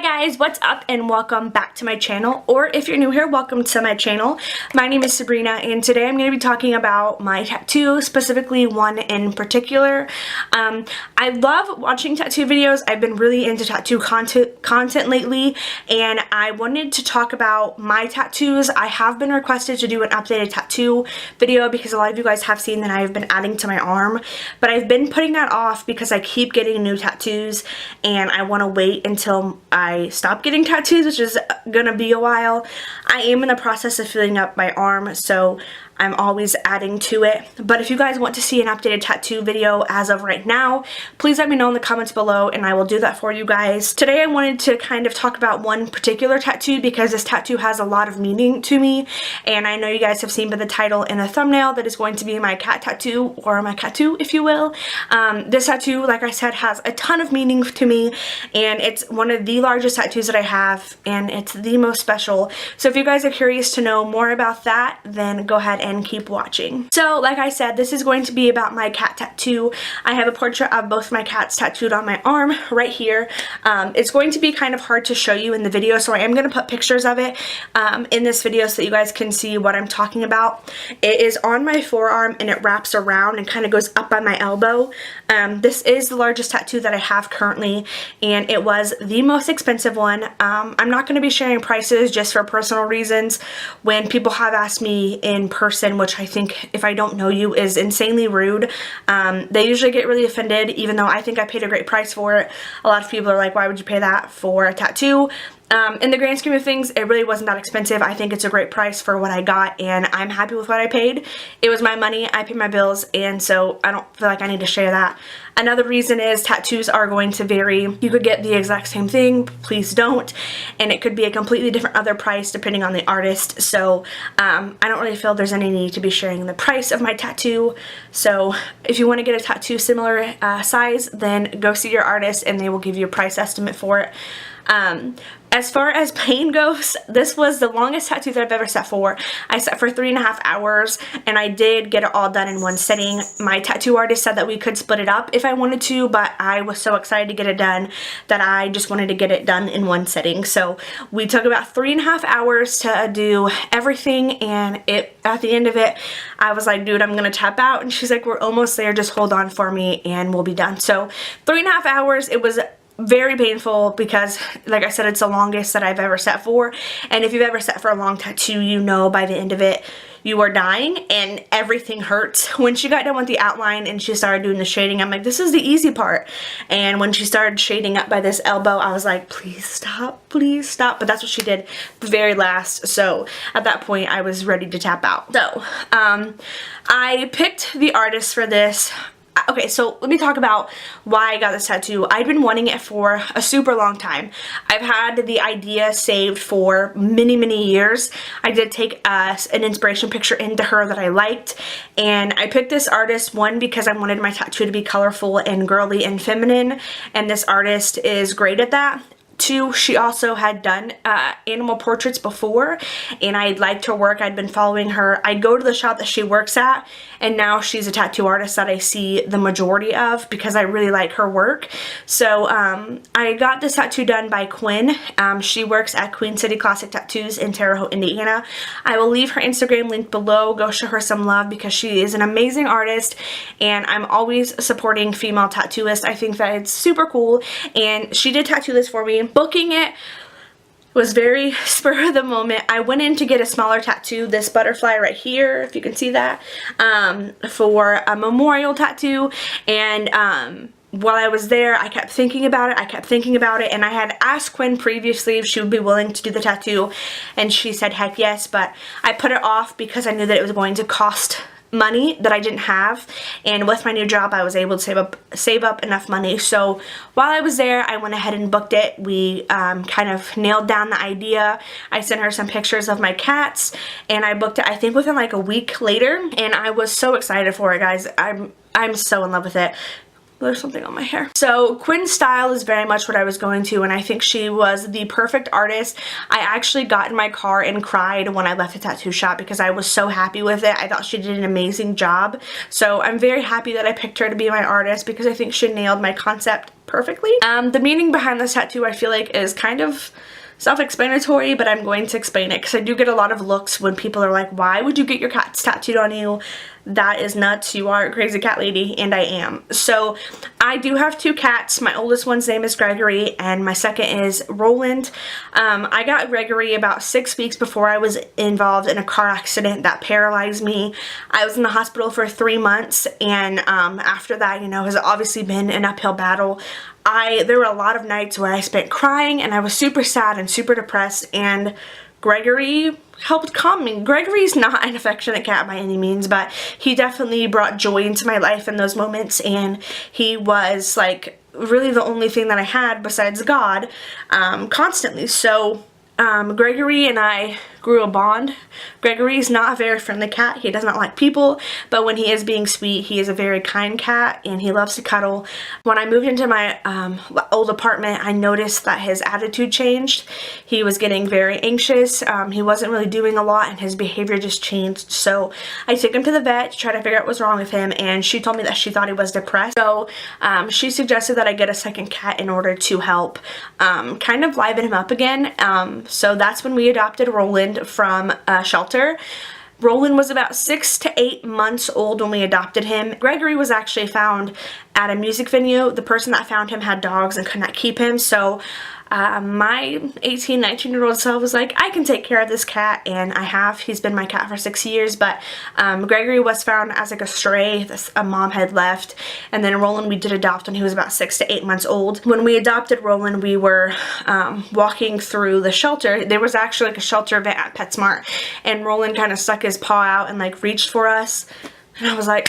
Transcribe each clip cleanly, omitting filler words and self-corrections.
Hi guys, what's up and welcome back to my channel, or if you're new here, welcome to my channel. My name is Sabrina and today I'm going to be talking about my tattoo, specifically one in particular. I love watching tattoo videos. I've been really into tattoo content lately, and I wanted to talk about my tattoos. I have been requested to do an updated tattoo video because a lot of you guys have seen that I've been adding to my arm, but I've been putting that off because I keep getting new tattoos and I want to wait until I stop getting tattoos, which is gonna be a while. I am in the process of filling up my arm, so I'm always adding to it. But if you guys want to see an updated tattoo video as of right now, please let me know in the comments below and I will do that for you guys. Today I wanted to kind of talk about one particular tattoo because this tattoo has a lot of meaning to me, and I know you guys have seen by the title and the thumbnail that is going to be my cat tattoo, or my cattoo if you will. This tattoo, like I said, has a ton of meaning to me, and it's one of the largest tattoos that I have, and it's the most special. So if you guys are curious to know more about that, then go ahead and keep watching. So like I said, this is going to be about my cat tattoo. I have a portrait of both my cats tattooed on my arm right here. It's going to be kind of hard to show you in the video, so I am going to put pictures of it in this video so that you guys can see what I'm talking about. It is on my forearm and it wraps around and kind of goes up by my elbow. This is the largest tattoo that I have currently, and it was the most expensive one. I'm not going to be sharing prices just for personal reasons. When people have asked me in person, which I think, if I don't know you, is insanely rude, they usually get really offended, even though I think I paid a great price for it. A lot of people are like, why would you pay that for a tattoo? In the grand scheme of things, it really wasn't that expensive. I think it's a great price for what I got, and I'm happy with what I paid. It was my money, I paid my bills, and so I don't feel like I need to share that. Another reason is tattoos are going to vary. You could get the exact same thing, please don't, and it could be a completely different other price depending on the artist. So I don't really feel there's any need to be sharing the price of my tattoo. So if you want to get a tattoo similar size, then go see your artist and they will give you a price estimate for it. As far as pain goes, this was the longest tattoo that I've ever sat for. I sat for 3.5 hours, and I did get it all done in one sitting. My tattoo artist said that we could split it up if I wanted to, but I was so excited to get it done that I just wanted to get it done in one sitting. So we took about 3.5 hours to do everything, and at the end of it, I was like, dude, I'm gonna tap out, and she's like, we're almost there, just hold on for me and we'll be done. So 3.5 hours, it was very painful because, like I said, it's the longest that I've ever sat for, and if you've ever sat for a long tattoo, you know by the end of it you are dying and everything hurts. When she got done with the outline and she started doing the shading, I'm like, this is the easy part. And when she started shading up by this elbow, I was like, please stop, please stop. But that's what she did the very last. So at that point I was ready to tap out. So I picked the artist for this. Okay, so let me talk about why I got this tattoo. I'd been wanting it for a super long time. I've had the idea saved for many years. I did take an inspiration picture into her that I liked, and I picked this artist, one, because I wanted my tattoo to be colorful and girly and feminine, and this artist is great at that. Two, she also had done animal portraits before, and I liked her work. I'd been following her. I'd go to the shop that she works at, and now she's a tattoo artist that I see the majority of because I really like her work. So I got this tattoo done by Quinn. She works at Queen City Classic Tattoos in Terre Haute, Indiana. I will leave her Instagram link below. Go show her some love because she is an amazing artist, and I'm always supporting female tattooists. I think that it's super cool, and she did tattoo this for me. Booking it was very spur of the moment. I went in to get a smaller tattoo, this butterfly right here, if you can see that, for a memorial tattoo, and while I was there, I kept thinking about it, and I had asked Quinn previously if she would be willing to do the tattoo, and she said heck yes, but I put it off because I knew that it was going to cost money that I didn't have, and with my new job I was able to save up enough money. So while I was there, I went ahead and booked it. We kind of nailed down the idea. I sent her some pictures of my cats, and I booked it, I think, within like a week later, and I was so excited for it, guys. I'm so in love with it. there's something on my hair. So Quinn's style is very much what I was going to, and I think she was the perfect artist. I actually got in my car and cried when I left the tattoo shop because I was so happy with it. I thought she did an amazing job. So I'm very happy that I picked her to be my artist because I think she nailed my concept perfectly. The meaning behind this tattoo I feel like is kind of self-explanatory, but I'm going to explain it because I do get a lot of looks when people are like, why would you get your cats tattooed on you? That is nuts. You are a crazy cat lady, and I am. So I do have 2 cats. My oldest one's name is Gregory, and my second is Roland. I got Gregory about 6 weeks before I was involved in a car accident that paralyzed me. I was in the hospital for 3 months, and after that, you know, has obviously been an uphill battle. There were a lot of nights where I spent crying, and I was super sad and super depressed, and Gregory helped calm me. Gregory's not an affectionate cat by any means, but he definitely brought joy into my life in those moments, and he was like really the only thing that I had besides God constantly. So Gregory and I grew a bond. Gregory's not a very friendly cat. He does not like people, but when he is being sweet, he is a very kind cat, and he loves to cuddle. When I moved into my old apartment, I noticed that his attitude changed. He was getting very anxious. He wasn't really doing a lot, and his behavior just changed. So I took him to the vet to try to figure out what was wrong with him, and she told me that she thought he was depressed. So she suggested that I get a second cat in order to help kind of liven him up again. So that's when we adopted Roland from a shelter. Roland was about 6 to 8 months old when we adopted him. Gregory was actually found at a music venue. The person that found him had dogs and could not keep him, so my 18, 19-year-old self was like, I can take care of this cat, and I have. He's been my cat for 6 years, but Gregory was found as like a stray that a mom had left, and then Roland we did adopt when he was about 6 to 8 months old. When we adopted Roland, we were walking through the shelter. There was actually like a shelter event at PetSmart, and Roland kind of stuck his paw out and like reached for us, and I was like,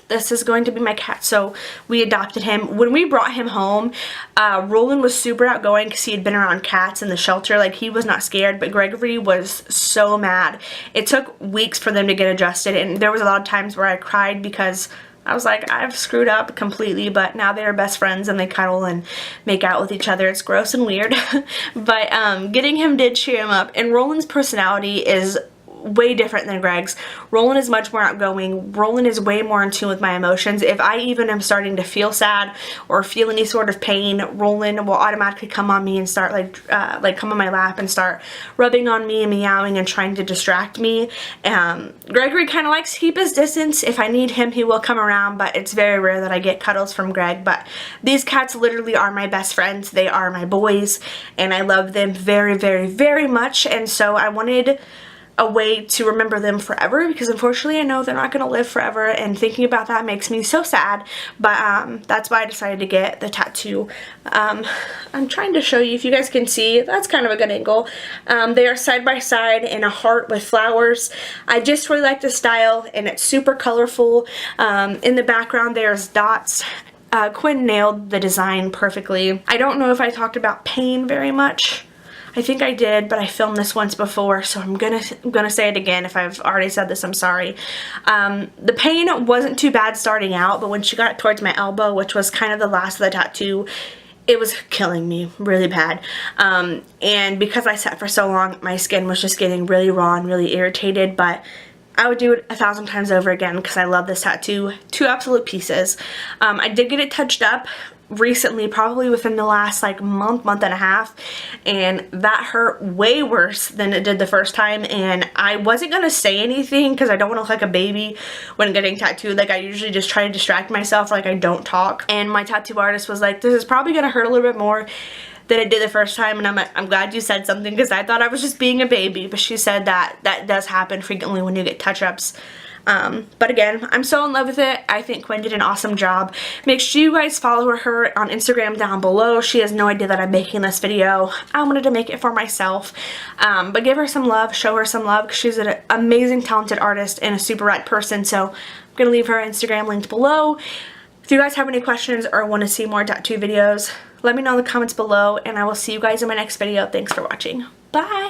this is going to be my cat. So we adopted him. When we brought him home, Roland was super outgoing because he had been around cats in the shelter. Like, he was not scared, but Gregory was so mad. It took weeks for them to get adjusted, and there was a lot of times where I cried because I was like, I've screwed up completely, but now they're best friends and they cuddle and make out with each other. It's gross and weird. But getting him did cheer him up, and Roland's personality is way different than Greg's. Roland is much more outgoing. Roland is way more in tune with my emotions. If I even am starting to feel sad or feel any sort of pain, Roland will automatically come on me and start like come on my lap and start rubbing on me and meowing and trying to distract me. Gregory kind of likes to keep his distance. If I need him, he will come around, but it's very rare that I get cuddles from Greg. But these cats literally are my best friends. They are my boys, and I love them very, very, very much. And so I wanted a way to remember them forever, because unfortunately I know they're not going to live forever, and thinking about that makes me so sad. But that's why I decided to get the tattoo. I'm trying to show you if you guys can see. That's kind of a good angle. They are side by side in a heart with flowers. I just really like the style, and it's super colorful. In the background there's dots. Quinn nailed the design perfectly. I don't know if I talked about pain very much. I think I did, but I filmed this once before, so I'm gonna say it again. If I've already said this, I'm sorry. The pain wasn't too bad starting out, but when she got towards my elbow, which was kind of the last of the tattoo, it was killing me really bad. And because I sat for so long, my skin was just getting really raw and really irritated, but I would do it 1,000 times over again because I love this tattoo. 2 absolute pieces. I did get it touched up recently, probably within the last like month and a half, and that hurt way worse than it did the first time. And I wasn't gonna say anything because I don't want to look like a baby when getting tattooed. Like, I usually just try to distract myself, like I don't talk. And my tattoo artist was like, this is probably gonna hurt a little bit more than it did the first time, and I'm like, I'm glad you said something because I thought I was just being a baby. But she said that that does happen frequently when you get touch-ups. But again, I'm so in love with it. I think Quinn did an awesome job. Make sure you guys follow her on Instagram down below. She has no idea that I'm making this video. I wanted to make it for myself. But give her some love, show her some love, because she's an amazing, talented artist and a super rad person. So I'm going to leave her Instagram linked below. If you guys have any questions or want to see more tattoo videos, let me know in the comments below, and I will see you guys in my next video. Thanks for watching. Bye!